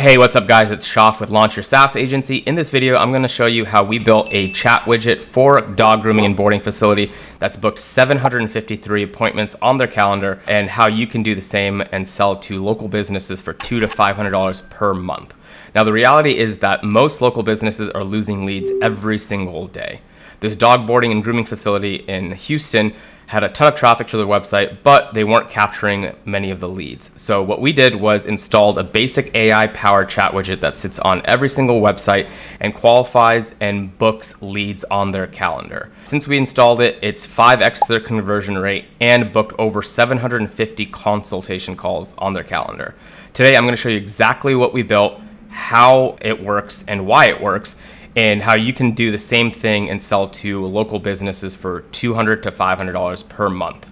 Hey, what's up guys? It's Shaf with Launch Your SaaS Agency. In this video, I'm going to show you how we built a chat widget for a dog grooming and boarding facility that's booked 753 appointments on their calendar, and how you can do the same and sell to local businesses for $200 to $500 per month. Now, the reality is that most local businesses are losing leads every single day. This dog boarding and grooming facility in Houston had a ton of traffic to their website, but they weren't capturing many of the leads. So what we did was installed a basic AI-powered chat widget that sits on every single website and qualifies and books leads on their calendar. Since we installed it, it's 5x their conversion rate and booked over 750 consultation calls on their calendar. Today, I'm going to show you exactly what we built, how it works and why it works, and how you can do the same thing and sell to local businesses for $200 to $500 per month.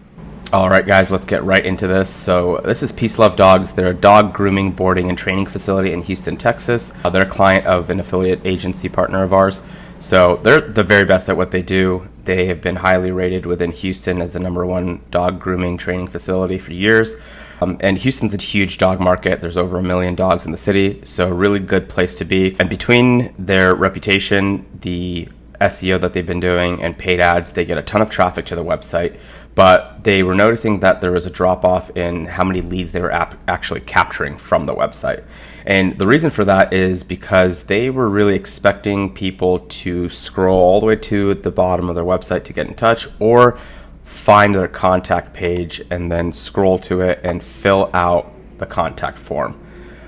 All right, guys, let's get right into this. So this is Peace Love Dogs. They're a dog grooming, boarding, and training facility in Houston, Texas. They're a client of an affiliate agency partner of ours. So they're the very best at what they do. They have been highly rated within Houston as the #1 dog grooming training facility for years. And Houston's a huge dog market. There's over 1 million dogs in the city, so a really good place to be. And between their reputation, the SEO that they've been doing, and paid ads, they get a ton of traffic to the website. But they were noticing that there was a drop-off in how many leads they were actually capturing from the website. And the reason for that is because they were really expecting people to scroll all the way to the bottom of their website to get in touch, or find their contact page and then scroll to it and fill out the contact form,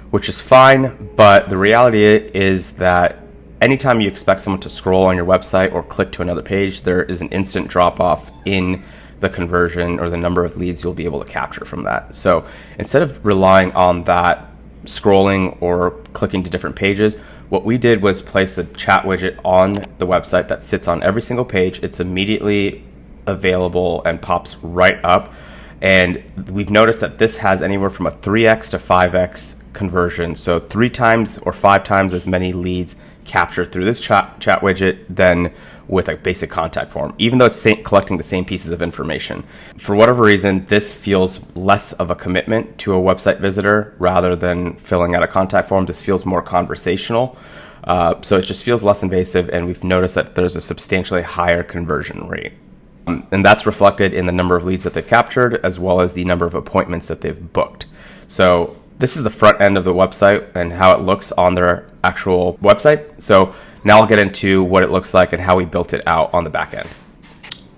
which is fine. But the reality is that anytime you expect someone to scroll on your website or click to another page, there is an instant drop off in the conversion or the number of leads you'll be able to capture from that. So instead of relying on that scrolling or clicking to different pages, what we did was place the chat widget on the website that sits on every single page. It's immediately available and pops right up, and we've noticed that this has anywhere from a 3x to 5x conversion, so 3 times or 5 times as many leads captured through this chat widget than with a basic contact form, even though it's collecting the same pieces of information. For whatever reason, this feels less of a commitment to a website visitor rather than filling out a contact form. This feels more conversational, so it just feels less invasive, and we've noticed that there's a substantially higher conversion rate. And that's reflected in the number of leads that they've captured, as well as the number of appointments that they've booked. So this is the front end of the website and how it looks on their actual website. So now I'll get into what it looks like and how we built it out on the back end.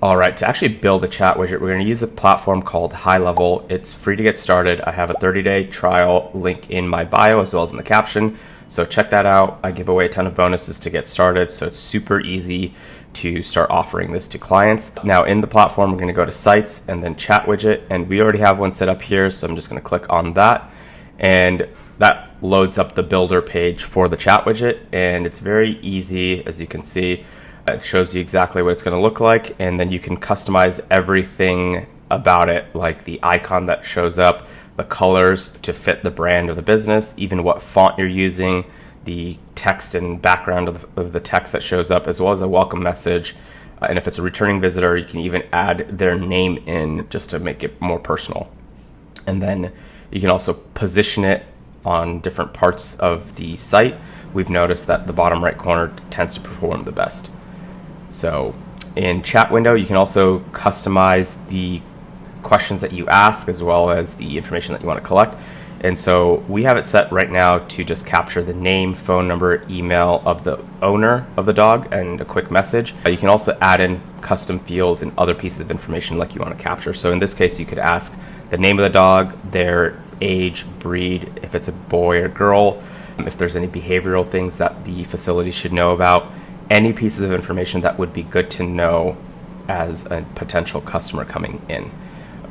All right, to actually build a chat widget, we're going to use a platform called HighLevel. It's free to get started. I have a 30-day trial link in my bio as well as in the caption. So check that out. I give away a ton of bonuses to get started, so it's super easy to start offering this to clients. Now in the platform, we're going to go to sites and then chat widget, and we already have one set up here, so I'm just going to click on that, and that loads up the builder page for the chat widget. And it's very easy, as you can see. It shows you exactly what it's going to look like, and then you can customize everything about it, like the icon that shows up, the colors to fit the brand of the business, even what font you're using, the text and background of the text that shows up, as well as a welcome message. And if it's a returning visitor, you can even add their name in just to make it more personal. And then you can also position it on different parts of the site. We've noticed that the bottom right corner tends to perform the best. So in chat window, you can also customize the questions that you ask, as well as the information that you want to collect. And so we have it set right now to just capture the name, phone number, email of the owner of the dog, and a quick message. You can also add in custom fields and other pieces of information like you want to capture. So in this case, you could ask the name of the dog, their age, breed, if it's a boy or girl, if there's any behavioral things that the facility should know about, any pieces of information that would be good to know as a potential customer coming in.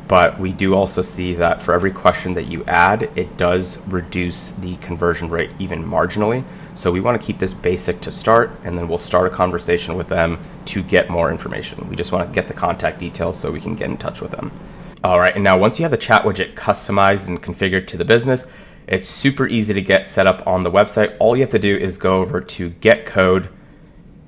But we do also see that for every question that you add, it does reduce the conversion rate even marginally. So we want to keep this basic to start, and then we'll start a conversation with them to get more information. We just want to get the contact details so we can get in touch with them. All right, and now once you have the chat widget customized and configured to the business, it's super easy to get set up on the website. All you have to do is go over to Get Code,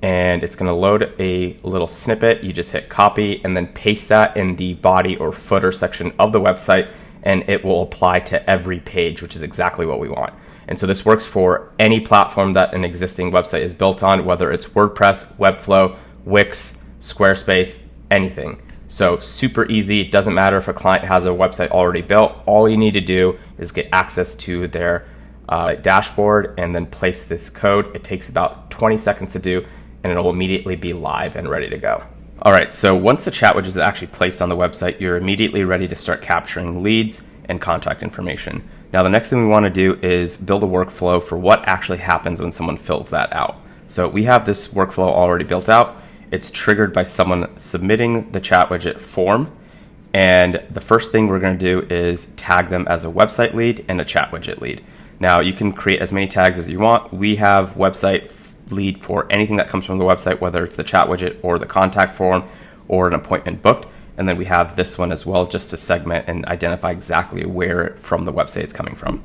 and it's going to load a little snippet. You just hit copy and then paste that in the body or footer section of the website, and it will apply to every page, which is exactly what we want. And so this works for any platform that an existing website is built on, whether it's WordPress, Webflow, Wix, Squarespace, anything. So super easy. It doesn't matter if a client has a website already built. All you need to do is get access to their dashboard and then place this code. It takes about 20 seconds to do, and it'll immediately be live and ready to go. All right, so once the chat widget is actually placed on the website, you're immediately ready to start capturing leads and contact information. Now, the next thing we want to do is build a workflow for what actually happens when someone fills that out. So we have this workflow already built out. It's triggered by someone submitting the chat widget form. And the first thing we're going to do is tag them as a website lead and a chat widget lead. Now, you can create as many tags as you want. We have website lead for anything that comes from the website, whether it's the chat widget or the contact form or an appointment booked. And then we have this one as well, just to segment and identify exactly where from the website it's coming from.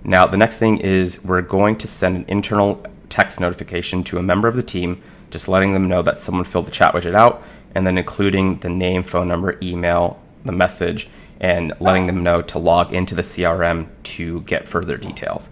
Now, the next thing is we're going to send an internal text notification to a member of the team, just letting them know that someone filled the chat widget out, and then including the name, phone number, email, the message, and letting them know to log into the CRM to get further details.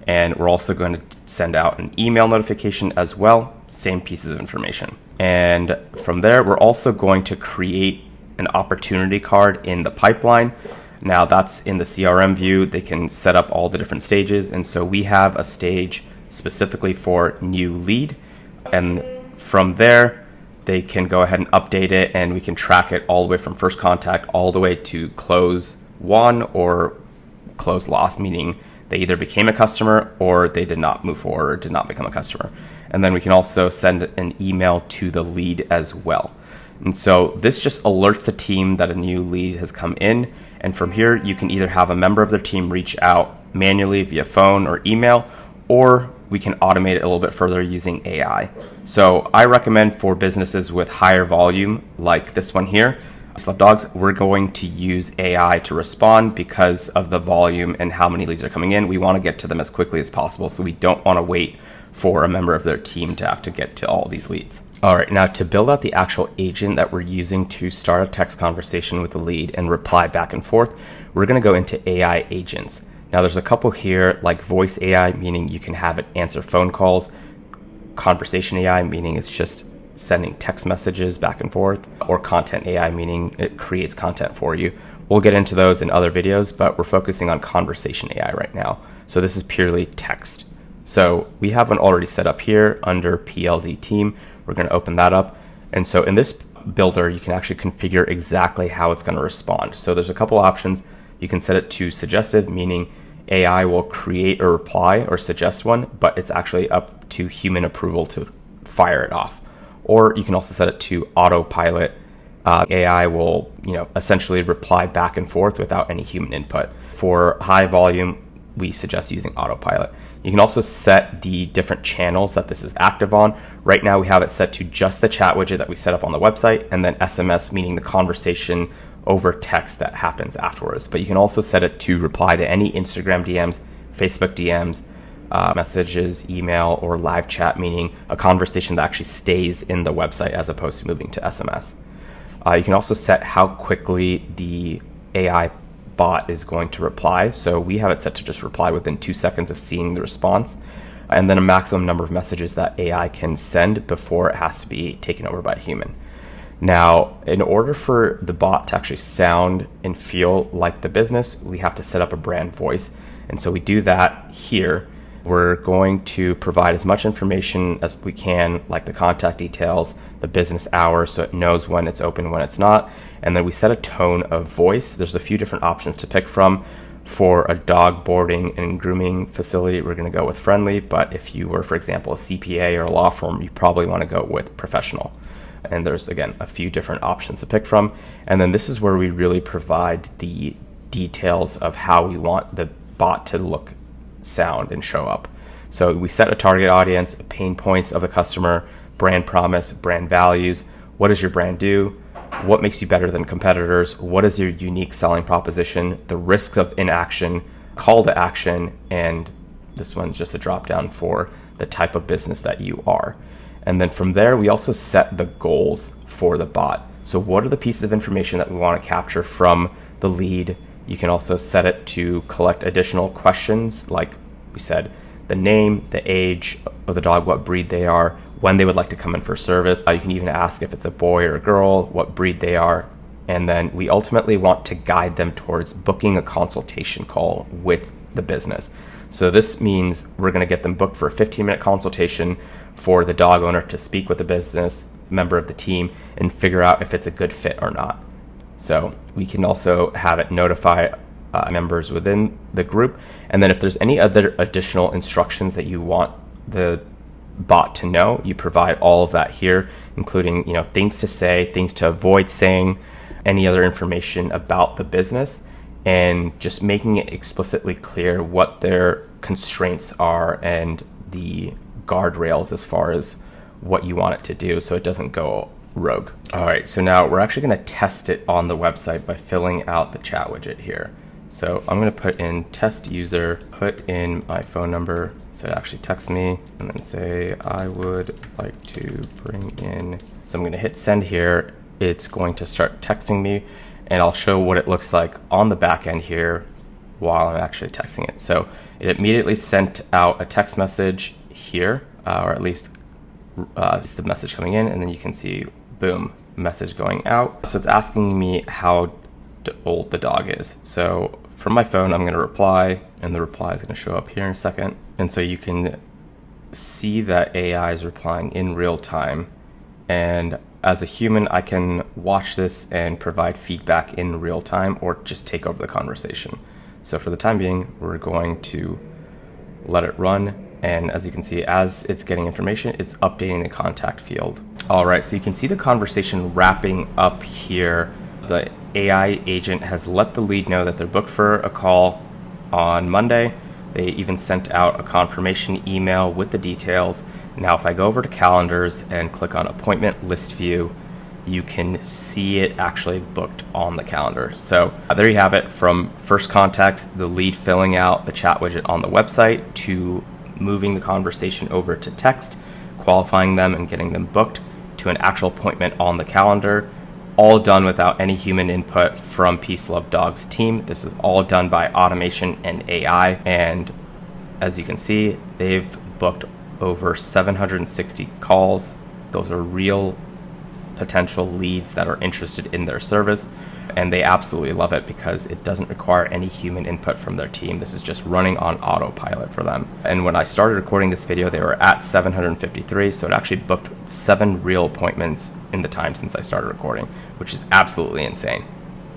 And we're also going to send out an email notification as well, same pieces of information. And from there, we're also going to create an opportunity card in the pipeline. Now that's in the CRM view. They can set up all the different stages. And so we have a stage specifically for new lead. And from there, they can go ahead and update it, and we can track it all the way from first contact all the way to close won or close lost, meaning they either became a customer or they did not move forward or did not become a customer. And then we can also send an email to the lead as well. And so this just alerts the team that a new lead has come in. And from here, you can either have a member of their team reach out manually via phone or email, or we can automate it a little bit further using AI. So I recommend for businesses with higher volume, like this one here, Love Dogs, we're going to use AI to respond because of the volume and how many leads are coming in. We want to get to them as quickly as possible, so we don't want to wait for a member of their team to have to get to all these leads. All right, now to build out the actual agent that we're using to start a text conversation with the lead and reply back and forth, we're going to go into AI agents. Now there's a couple here, like voice AI, meaning you can have it answer phone calls, conversation AI, meaning it's just sending text messages back and forth, or content AI, meaning it creates content for you. We'll get into those in other videos, but we're focusing on conversation AI right now. So this is purely text. So we have one already set up here under PLZ team. We're going to open that up. And so in this builder, you can actually configure exactly how it's going to respond. So there's a couple options. You can set it to suggestive, meaning AI will create a reply or suggest one, but it's actually up to human approval to fire it off. Or you can also set it to autopilot. AI will, essentially reply back and forth without any human input. For high volume, we suggest using autopilot. You can also set the different channels that this is active on. Right now we have it set to just the chat widget that we set up on the website, and then SMS, meaning the conversation over text that happens afterwards. But you can also set it to reply to any Instagram DMs, Facebook DMs, messages, email, or live chat, meaning a conversation that actually stays in the website as opposed to moving to SMS. You can also set how quickly the AI bot is going to reply. So we have it set to just reply within 2 seconds of seeing the response, and then a maximum number of messages that AI can send before it has to be taken over by a human. Now, in order for the bot to actually sound and feel like the business, we have to set up a brand voice. And so we do that here. We're going to provide as much information as we can, like the contact details, the business hours, so it knows when it's open, when it's not. And then we set a tone of voice. There's a few different options to pick from. For a dog boarding and grooming facility, we're going to go with friendly. But if you were, for example, a CPA or a law firm, you probably want to go with professional. And there's, again, a few different options to pick from. And then this is where we really provide the details of how we want the bot to look, sound, and show up. So we set a target audience, pain points of the customer, brand promise, brand values. What does your brand do? What makes you better than competitors? What is your unique selling proposition? The risks of inaction, call to action, and this one's just a drop down for the type of business that you are. And then from there, we also set the goals for the bot. So what are the pieces of information that we want to capture from the lead? You can also set it to collect additional questions, like We said the name, the age of the dog, what breed they are, when they would like to come in for service. You can even ask if it's a boy or a girl, what breed they are. And then we ultimately want to guide them towards booking a consultation call with the business. So this means we're going to get them booked for a 15-minute consultation for the dog owner to speak with the business member of the team and figure out if it's a good fit or not. So we can also have it notify members within the group. And then if there's any other additional instructions that you want the bot to know, you provide all of that here, including, things to say, things to avoid saying, any other information about the business, and just making it explicitly clear what their constraints are and the guardrails as far as what you want it to do so it doesn't go rogue. All right, so now we're actually going to test it on the website by filling out the chat widget here. So I'm going to put in test user, put in my phone number so it actually texts me, and then say I would like to bring in. So I'm going to hit send here. It's going to start texting me, and I'll show what it looks like on the back end here while I'm actually texting it. So it immediately sent out a text message here, or at least it's the message coming in, and then you can see, boom, message going out. So it's asking me how old the dog is. So from my phone, I'm going to reply, and the reply is going to show up here in a second. And so you can see that AI is replying in real time. And as a human, I can watch this and provide feedback in real time or just take over the conversation. So for the time being, we're going to let it run. And as you can see, as it's getting information, it's updating the contact field. All right, so you can see the conversation wrapping up here. The AI agent has let the lead know that they're booked for a call on Monday. They even sent out a confirmation email with the details. Now, if I go over to calendars and click on appointment list view, you can see it actually booked on the calendar. So there you have it, from first contact, the lead filling out the chat widget on the website, to moving the conversation over to text, qualifying them and getting them booked, to an actual appointment on the calendar, all done without any human input from Peace Love Dogs team. This is all done by automation and AI. And as you can see, they've booked over 760 calls. Those are real potential leads that are interested in their service, and they absolutely love it because it doesn't require any human input from their team. This is just running on autopilot for them. And when I started recording this video, they were at 753, so it actually booked 7 real appointments in the time since I started recording, which is absolutely insane.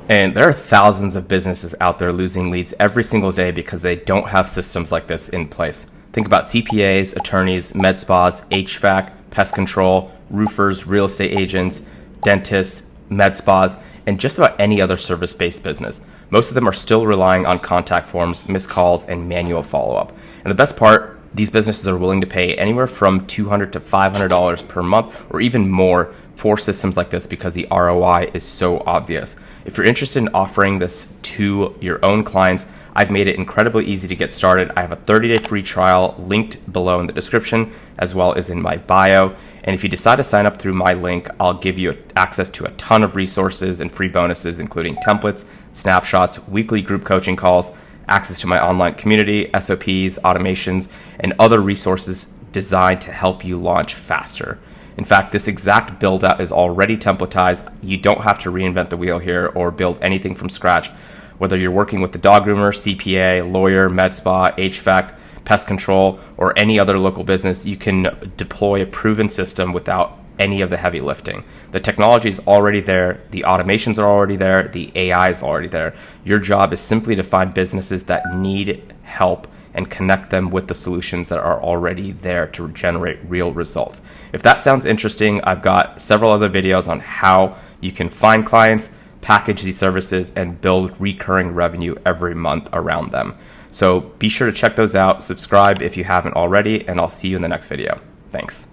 And there are thousands of businesses out there losing leads every single day because they don't have systems like this in place. Think about CPAs, attorneys, med spas, HVAC, pest control, roofers, real estate agents, dentists, med spas, and just about any other service-based business. Most of them are still relying on contact forms, missed calls, and manual follow-up. And the best part, these businesses are willing to pay anywhere from $200 to $500 per month or even more for systems like this because the ROI is so obvious. If you're interested in offering this to your own clients, I've made it incredibly easy to get started. I have a 30-day free trial linked below in the description, as well as in my bio. And if you decide to sign up through my link, I'll give you access to a ton of resources and free bonuses, including templates, snapshots, weekly group coaching calls, access to my online community, SOPs, automations, and other resources designed to help you launch faster. In fact, this exact build out is already templatized. You don't have to reinvent the wheel here or build anything from scratch. Whether you're working with the dog groomer, CPA, lawyer, med spa, HVAC, pest control, or any other local business, you can deploy a proven system without any of the heavy lifting. The technology is already there, the automations are already there, the AI is already there. Your job is simply to find businesses that need help and connect them with the solutions that are already there to generate real results. If that sounds interesting, I've got several other videos on how you can find clients, package these services, and build recurring revenue every month around them. So be sure to check those out, subscribe if you haven't already, and I'll see you in the next video. Thanks.